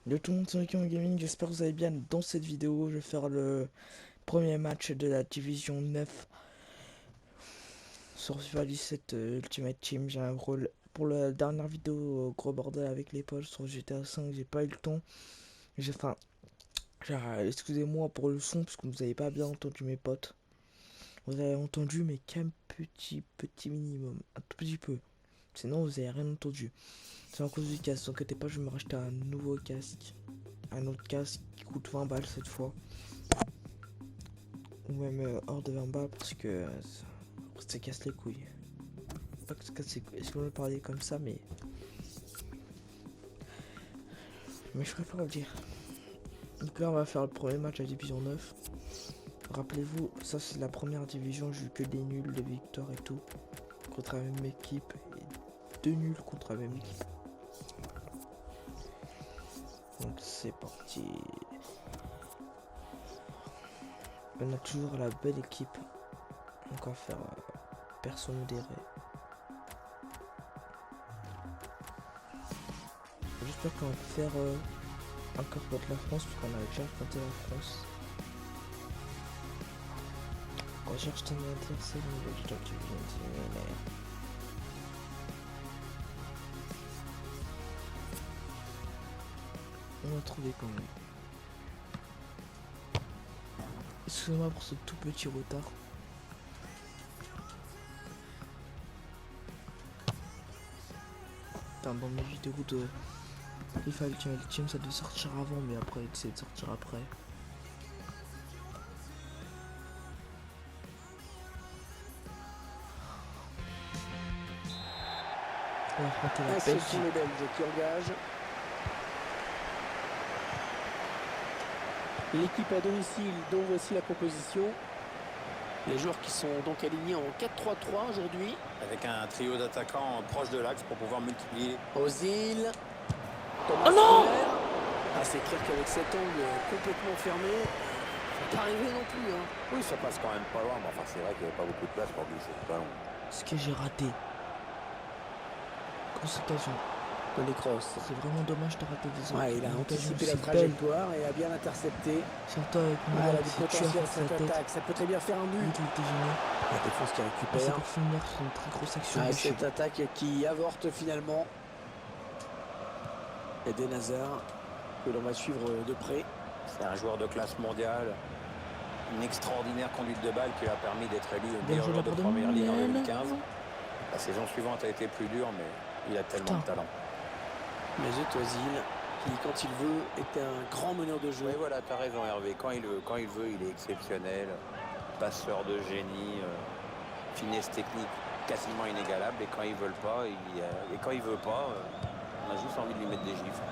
Yo tout le monde, c'est Ricky Gaming, j'espère que vous allez bien. Dans cette vidéo, je vais faire le premier match de la division 9 sur FIFA 17 Ultimate Team. J'ai un rôle pour la dernière vidéo, gros bordel avec les potes sur GTA 5, j'ai pas eu le temps. Enfin, excusez-moi pour le son, parce que vous avez pas bien entendu mes potes. Vous avez entendu, mais qu'un petit minimum, un tout petit peu. Sinon, vous avez rien entendu. C'est à cause du casque, ne inquiétez pas, je vais me racheter un nouveau casque. Un autre casque qui coûte 20 balles cette fois. Ou même hors de 20 balles parce que ça casse les couilles. Pas que ça casse les couilles, est-ce qu'on peut parler comme ça, mais je préfère le dire. Donc là on va faire le premier match de la division 9. Rappelez-vous, ça c'est la première division, j'ai eu que des nuls, des victoires et tout. Contre la même équipe. Et 2 nuls contre la même équipe. Donc c'est parti. On a toujours la belle équipe. Donc on va faire perso modéré. J'espère qu'on va faire encore contre la France, parce qu'on a déjà affronté la France. On cherche ton adversaire au niveau du temps que tu viens de dire. On a trouvé quand même. Excusez-moi pour ce tout petit retard. Putain, dans mes vidéos de FIFA Ultimate Team, ça devait sortir avant, mais après, il essaie de sortir après. On va affronter la Ce Belgique. sont les Belges qui engagent. L'équipe à domicile, dont voici la composition. Les joueurs qui sont donc alignés en 4-3-3 aujourd'hui. Avec un trio d'attaquants proche de l'axe pour pouvoir multiplier. Ozil. Oh non! C'est clair qu'avec cet angle complètement fermé, ça peut pas arriver non plus. Oui, ça passe quand même pas loin, mais enfin c'est vrai qu'il n'y avait pas beaucoup de place pour glisser le ballon. Ce que j'ai raté. Grosse occasion. Toni Kroos. C'est vraiment dommage de rater des Ouais, il a une occasion anticipé la aussi belle. trajectoire et a bien intercepté. Surtout avec Elle Moulin a du qui s'est tué potentiel avec sa cette tête. attaque. Ça peut très bien faire un Lui but. qui était gêné. La défense qui Et c'est récupère. pour finir sur une très grosse action. Ah, de chute. cette attaque qui avorte finalement. Eden Hazard, que l'on va suivre de près. C'est un joueur de classe mondiale. Une extraordinaire conduite de balle qui lui a permis d'être élu le meilleur joueur de première ligue en 2015. La saison suivante a été plus dure, mais il a tellement de talent. Mais Ozil, qui quand il veut, est un grand meneur de jeu. Oui, voilà, t'as raison Hervé. Quand il veut, il est exceptionnel. Passeur de génie, finesse technique quasiment inégalable. Et quand il veut pas, on a juste envie de lui mettre des gifles.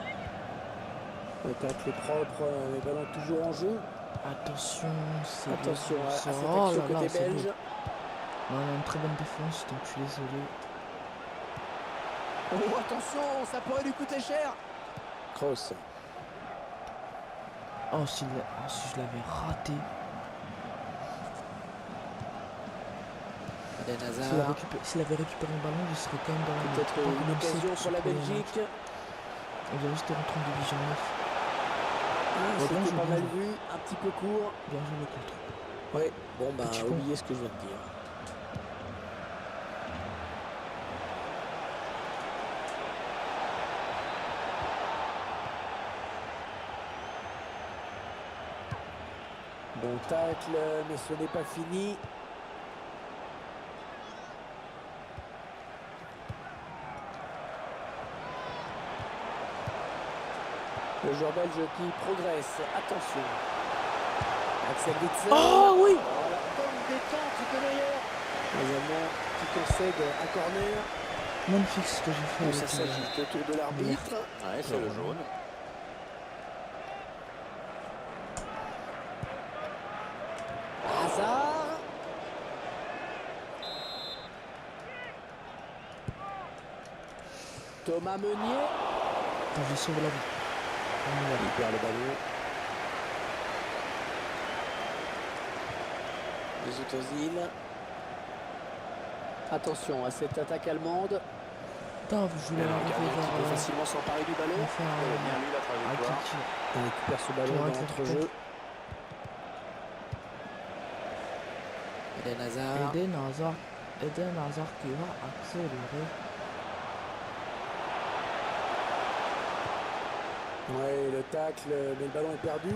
Peut-être les propres, les ballons toujours en jeu. Attention, c'est Attention à cette oh action là là, côté c'est belge. beau. On a une très bonne défense, donc je suis désolé. Oh, attention, ça pourrait lui coûter cher. Kroos. Oh, si je l'avais raté. Eden Hazard. S'il avait récupéré le ballon, je serais quand même dans la Peut-être une occasion pour la Belgique. On vient juste de rentrer en division 9. C'était bien pas joué, mal bien vu, un petit peu court. Bien joué le contre. Ouais, bon bah Petit pont. oubliez ce que je viens de dire. Bon tacle, mais ce n'est pas fini. Le joueur belge qui progresse, attention. Axel Witsel. Oh oui! La bonne détente de Neuer. Les Allemands qui concèdent un corner. Magnifique ce que j'ai fait. Ça s'agite autour de l'arbitre. Ouais, c'est le jaune. Hazard. Thomas Meunier. Attends, j'ai sauvé la vie. Il perd le ballon. Mesut Ozil. Attention à cette attaque allemande. Putain, je voulais Le arriver gardien qui peut vers facilement s'emparer du ballon. enfin, Il a bien lu la trajectoire. sortir. On récupère ce ballon dans l'entrejeu. Eden Hazard. Eden Hazard qui va accélérer. Ouais, le tacle, mais le ballon est perdu.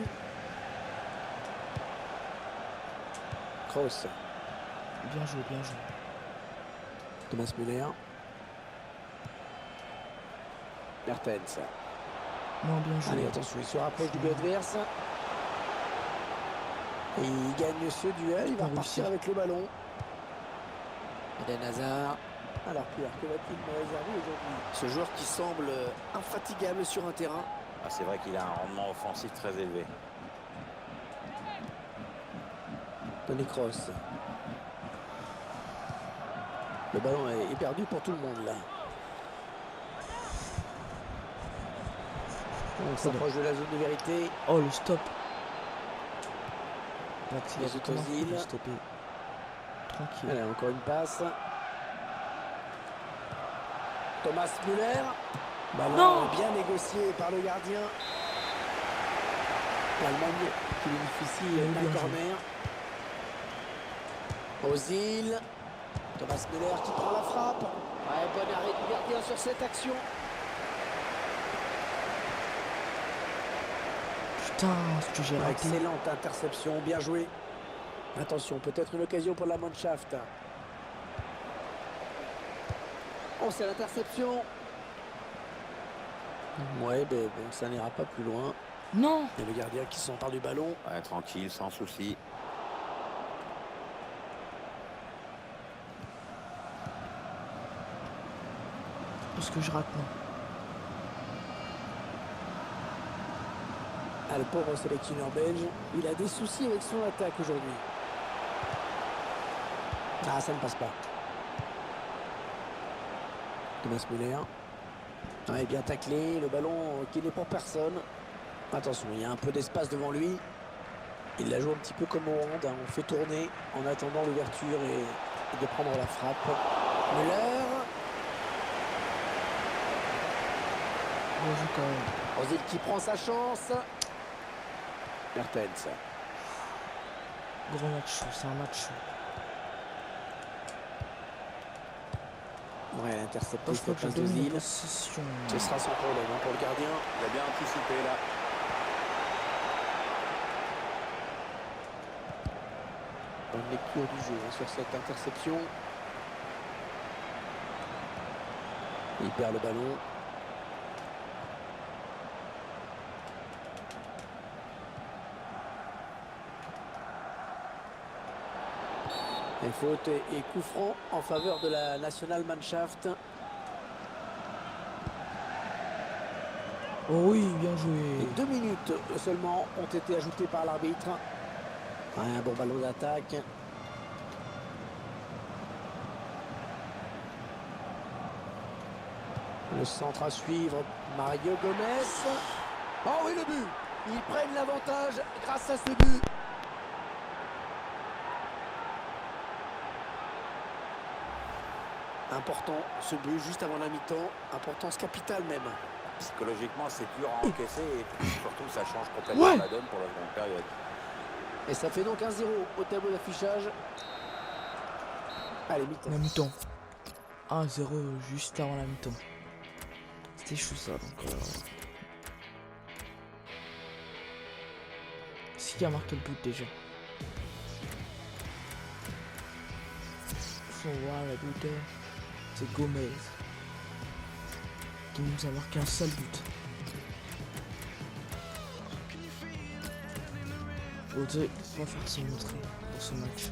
Kroos. Bien joué, bien joué. Thomas Müller. Mertens. Non, bien joué. Allez, attention, il se rapproche du but adverse. Et il gagne ce duel, il va repartir avec le ballon. Eden Hazard. Alors Pierre, que va-t-il me réserver aujourd'hui? Ce joueur qui semble infatigable sur un terrain. Ah, c'est vrai qu'il a un rendement offensif très élevé. Toni Kroos. Le ballon est perdu pour tout le monde là. On s'approche de la zone de vérité. Oh, le stop. L'accélérateur, Ozil. il est stoppé. Tranquille. Allez, encore une passe. Thomas Müller. Ballon bien négocié par le gardien. L'Allemagne qui bénéficie d'un corner. Ozil. Thomas Müller qui prend la frappe. Ouais, bon arrêt du gardien sur cette action. Putain, ce que j'ai raté. Excellente interception, bien joué. Attention, peut-être une occasion pour la Mannschaft. Oh, c'est l'interception. Ouais, ben bon, ça n'ira pas plus loin. Non. Et le gardien qui s'empare du ballon. Ouais, tranquille, sans souci. Qu'est-ce que je rate, moi? Ah, le pauvre sélectionneur belge, il a des soucis avec son attaque aujourd'hui. Ah, ça ne passe pas. Thomas Müller. Ouais, bien taclé, le ballon qui n'est pour personne. Attention, il y a un peu d'espace devant lui. Il la joue un petit peu comme au hand, hein. On fait tourner en attendant l'ouverture et de prendre la frappe. Müller. Bien joué quand même. Ozil qui prend sa chance. Mertens. Gros match chaud, c'est un match chaud. Ouais, l'interception Je crois que j'ai passe donné d'Ozil. une possession. Ce sera sans problème hein, pour le gardien. Il a bien anticipé là. Bonne lecture du jeu hein, sur cette interception. Il perd le ballon. Et faute et coup franc en faveur de la Nationalmannschaft. Oh oui, bien joué. Et 2 minutes seulement ont été ajoutées par l'arbitre. Ouais, un bon ballon d'attaque. Le centre à suivre, Mario Gomez. Oh oui, le but. Ils prennent l'avantage grâce à ce but. Important ce but juste avant la mi-temps, importance capitale même. Psychologiquement, c'est dur à encaisser et puis surtout, ça change complètement la donne pour la seconde période. Et ça fait donc 1-0 au tableau d'affichage. Allez, mi-temps. La mi-temps. 1-0 juste avant la mi-temps. C'était chaud ça, donc... C'est qui a marqué le but déjà? Faut voir le buteur. C'est Gomez. Qui nous a marqué un seul but. Audrey va faire se montrer pour ce match.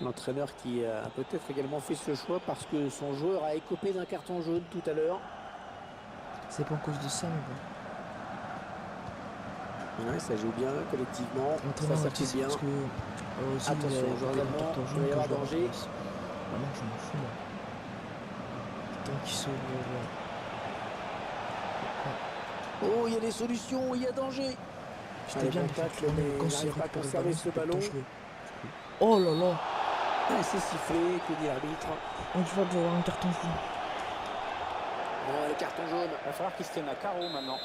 L'entraîneur qui a peut-être également fait ce choix parce que son joueur a écopé d'un carton jaune tout à l'heure. C'est pas à cause de ça, mais bon. Ouais, ça joue bien collectivement, ça s'appuie bien. Parce que, attention, joueur allemand, il va y avoir danger. Ah non, je m'en fous moi. Tant qu'il sauve Oh, il y a des solutions, il y a danger. J'étais bien tacle, mais il n'arrive pas à conserver ce ballon. Oh là là. Ah, c'est sifflé, que dit l'arbitre? On va devoir un carton jaune. Oh, le carton jaune. Il va falloir qu'il se tienne à carreau maintenant.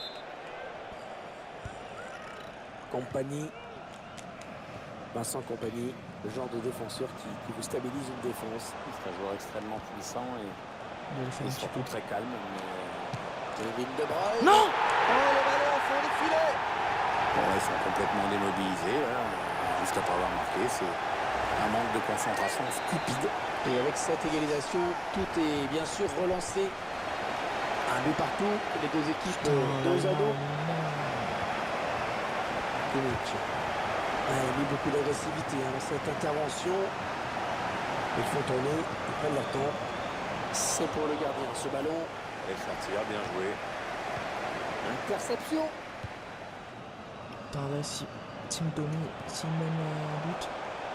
Compagnie. Vincent Compagnie, le genre de défenseur qui vous stabilise une défense. C'est un joueur extrêmement puissant Il a fait et un petit surtout peu. très calme. Mais Kevin De Bruyne. Non! Oh, le ballon au fond du filet. ils sont complètement démobilisés là, juste après avoir marqué. C'est un manque de concentration stupide. Et avec cette égalisation, tout est bien sûr relancé. Un but partout, les deux équipes 2-2. Kimmich. Il a mis beaucoup d'agressivité dans cette intervention. Ils font tourner, ils prennent leur temps. C'est pour le gardien, ce ballon. Et ça tire, bien joué. Interception. Putain, là, si s'il mène un but,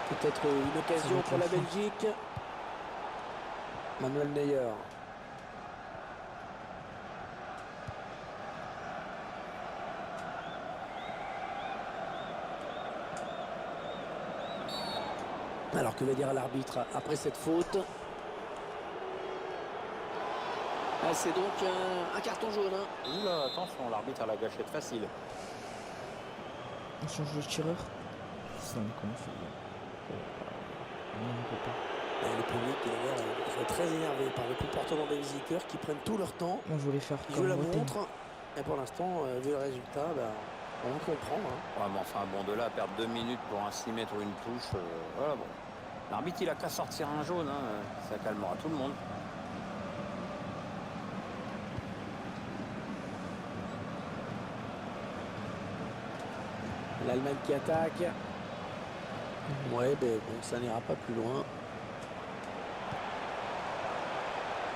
Peut-être une occasion pour la Belgique. Manuel Neuer. Alors que va dire l'arbitre après cette faute? C'est donc un carton jaune. Oula, attention, l'arbitre a la gâchette facile. on change de tireur. Ça, mais comment on fait? Non, on peut pas. Le public il a l'air très énervé par le comportement des visiteurs qui prennent tout leur temps. Moi, je voulais faire Ils comme jouent la Rotten. montre. Et pour l'instant, vu le résultat, on comprend. Ouais, mais enfin, bon, de là à perdre 2 minutes pour un 6 mètres ou une touche, voilà, bon. L'arbitre, il a qu'à sortir un jaune, ça calmera tout le monde. L'Allemagne qui attaque. Ouais, bon, ça n'ira pas plus loin.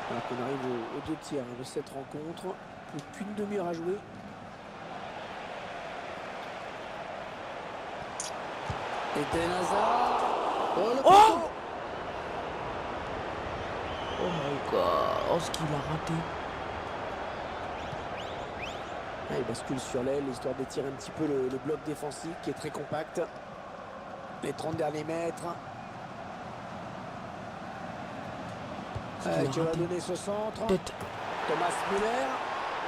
Alors qu'on arrive aux 2 tiers de cette rencontre. Plus qu'une demi-heure à jouer. Eden Hazard. Oh, le poteau. Oh my god, oh ce qu'il a raté. Il bascule sur l'aile, histoire d'étirer un petit peu le bloc défensif qui est très compact. Les 30 derniers mètres. Qui va donner ce centre. Tête. Thomas Müller.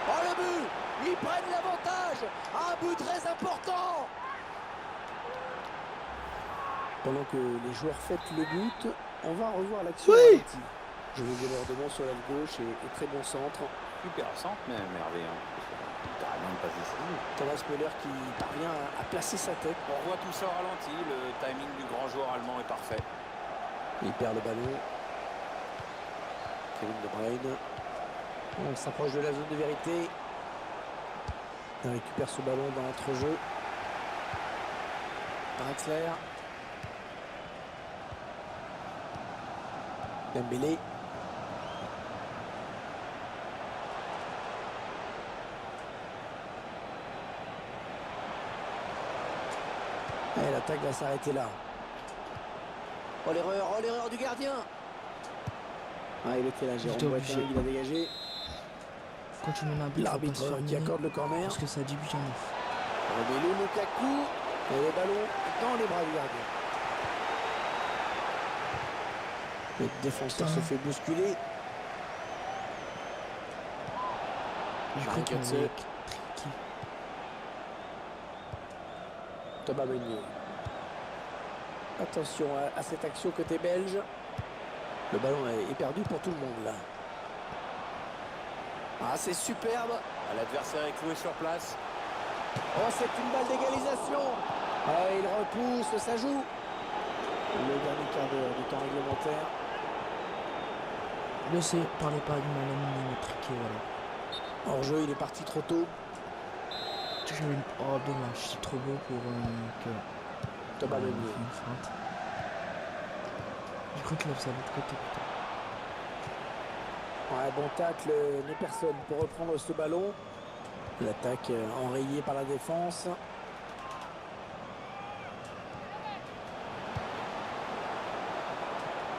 Oh, le but. Ils prennent l'avantage. Un but très important. Pendant que les joueurs fêtent le but, on va revoir l'action. Oui. Je vais débordement sur la gauche et très bon centre. Super centre, mais merveilleux. Carrément pas ici. Thomas Müller qui parvient à placer sa tête. On voit tout ça au ralenti, le timing du grand joueur allemand est parfait. Il perd le ballon. Kevin De Bruyne. On s'approche de la zone de vérité. Il récupère ce ballon dans l'entrejeu. Draxler. Dembélé. Et l'attaque va s'arrêter là. Oh l'erreur du gardien. Il était là, Jérôme Boateng, il a dégagé. Quand tu mènes un but, l'arbitre qui accorde le corner. Parce que ça a 10 buts en 9. Romelu Lukaku. Et le ballon dans les bras du gardien. Le défenseur se fait bousculer. Je crois qu'il Götze. Thomas Meunier. Attention à cette action côté belge. Le ballon est perdu pour tout le monde là. C'est superbe. L'adversaire est cloué sur place. Oh, c'est une balle d'égalisation. Il repousse, ça joue. Le dernier quart d'heure du temps réglementaire. Le C, parlez pas de Malin millimétrique, voilà. Hors jeu, il est parti trop tôt. Oh dommage, c'est trop beau pour que... Thomas Meunier. une feinte. J'ai cru qu'il avait ça de l'autre côté, putain. Bon tacle, mais personne pour reprendre ce ballon. L'attaque enrayée par la défense.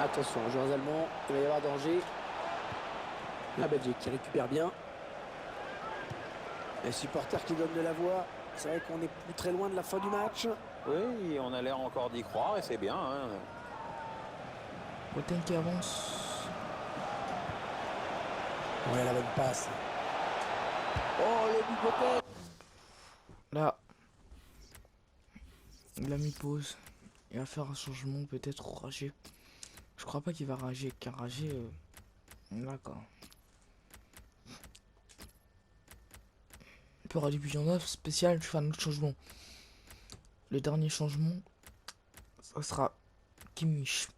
Attention, aux joueurs allemands, il va y avoir danger. La Belgique qui récupère bien. Les supporters qui donnent de la voix. C'est vrai qu'on n'est plus très loin de la fin du match. Oui, on a l'air encore d'y croire et c'est bien. Boateng qui avance. Ouais, la bonne passe. Oh, le but Boateng. Là. Il a mis pause. Il va faire un changement peut-être ou rager. Je crois pas qu'il va rager, car rager... D'accord. Pour la division 9 spécial, tu fais un autre changement. Le dernier changement, ça sera Kimmich.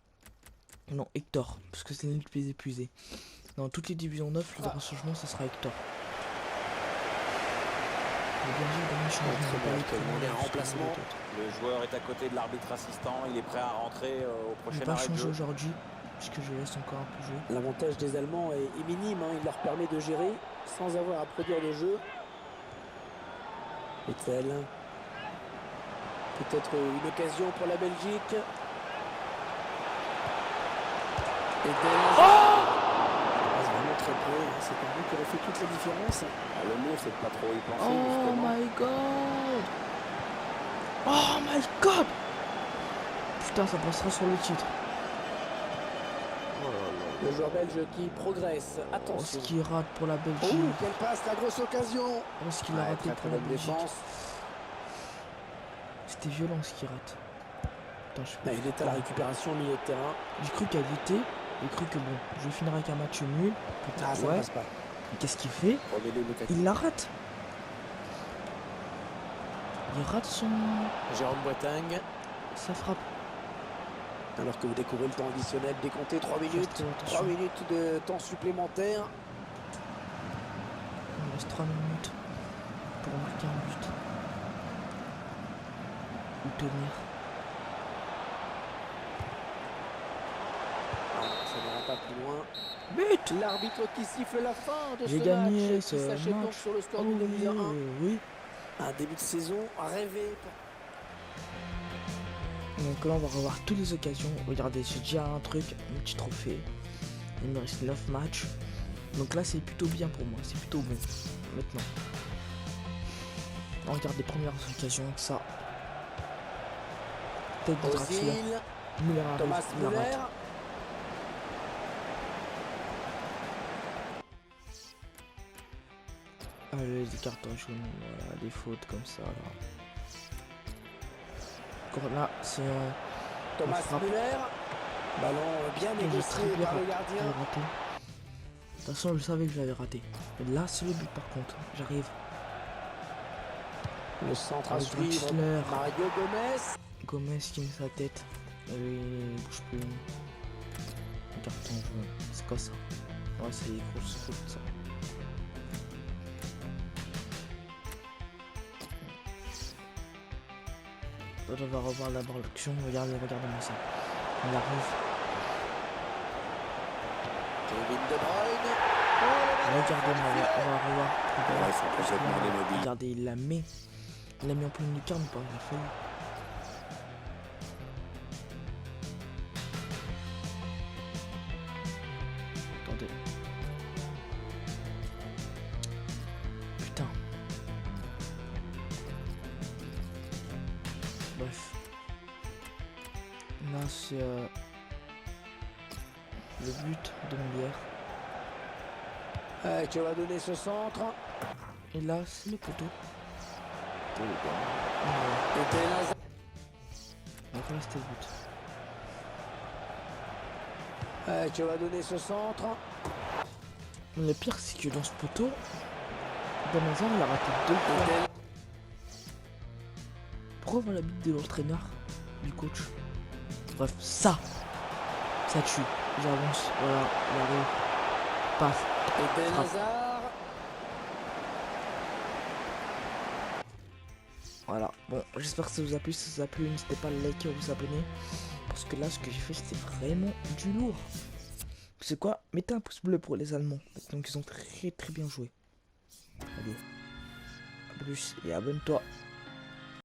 Non, Hector, parce que c'est l'une des plus épuisées. Dans toutes les divisions 9, le dernier changement, ça sera Hector. Le dernier changement, il est en remplacement. Le joueur est à côté de l'arbitre assistant, il est prêt à rentrer au il prochain va arrêt de changer jeu. aujourd'hui, puisque je laisse encore un peu jouer. L'avantage des Allemands est minime, hein. Il leur permet de gérer sans avoir à produire de jeu. Witzel. Peut-être une occasion pour la Belgique. Et vraiment très peu, hein. C'est un but qui aurait fait toute la différence. Ah, le mieux, c'est de pas trop y penser, Oh justement. my god! Oh my god! Putain, ça passera sur le titre. Le joueur belge qui progresse. Oh, ce Attention. qu'il rate pour la Oh, Belgique. quelle passe, la grosse occasion. Oh, ce qu'il a Ouais, raté très, pour très la bonne Belgique. défense. C'était violent ce qu'il rate. Putain, je Il est à la récupération au milieu de terrain. J'ai cru qu'elle était. J'ai cru que bon, je vais finir avec un match nul. Ah, ça Ouais. passe pas. Mais qu'est-ce qu'il fait? Romelu Lukaku. Il la rate. Il rate Jérôme Boateng. sa frappe. Alors que vous découvrez le temps additionnel décompté 3 minutes. Attention. 3 minutes de temps supplémentaire. Il reste 3 minutes pour marquer un but. Ou tenir. Ça n'ira pas plus loin. But! L'arbitre qui siffle la fin de J'ai ce gagné match ce qui s'achève donc match. sur le score Oh du 2 oui, 1. oui. Un début de saison rêvé. Donc là on va revoir toutes les occasions. Regardez, j'ai déjà un truc, un petit trophée. Il me reste 9 matchs. Donc là c'est plutôt bien pour moi, c'est plutôt bon. Maintenant. On regarde les premières occasions, ça. Tête de Draxler. Ozil, Müller arrive, Thomas il la Müller. rate. Allez, des cartons jaunes, voilà, des fautes comme ça là. Encore là, c'est Thomas frappe. Müller. Ballon bien j'ai négocié très bien par le raté. gardien. De toute façon, je savais que je l'avais raté. Et là, c'est le but par contre. J'arrive. Le centre à Avec suivre. Draxler. Mario Gomez. Gomez qui met sa tête. Il bouge plus. Un carton jaune. C'est quoi ça? Ouais, c'est des grosses fautes ça. On va revoir d'abord l'action. Regardez-moi ça. On arrive. Kevin De Bruyne. Oh, Regardez-moi, on va revoir. Ouais, ils sont complètement immobiles. Regardez, il l'a mis. Il l'a mis en pleine lucarne, pas il a failli. Attendez. Putain. Bref. Là, c'est le but de Molière. Tu vas donner ce centre. Et là, c'est le poteau. Et Eden Hazard. Donc là, c'était le but. Tu vas donner ce centre. Le pire, c'est que dans ce poteau, Ben Hazard, il a raté 2 fois. Eden. Pourquoi on va la bite de l'entraîneur, du coach? Bref, ça tue. J'avance, voilà, il arrive. Paf. Eden Frappe. Hazard. Voilà, bon, j'espère que ça vous a plu. Si ça vous a plu, n'hésitez pas à liker ou à vous abonner. Parce que là, ce que j'ai fait, c'était vraiment du lourd. C'est quoi? Mettez un pouce bleu pour les Allemands. Donc, ils ont très bien joué. Allez, à plus et abonne-toi.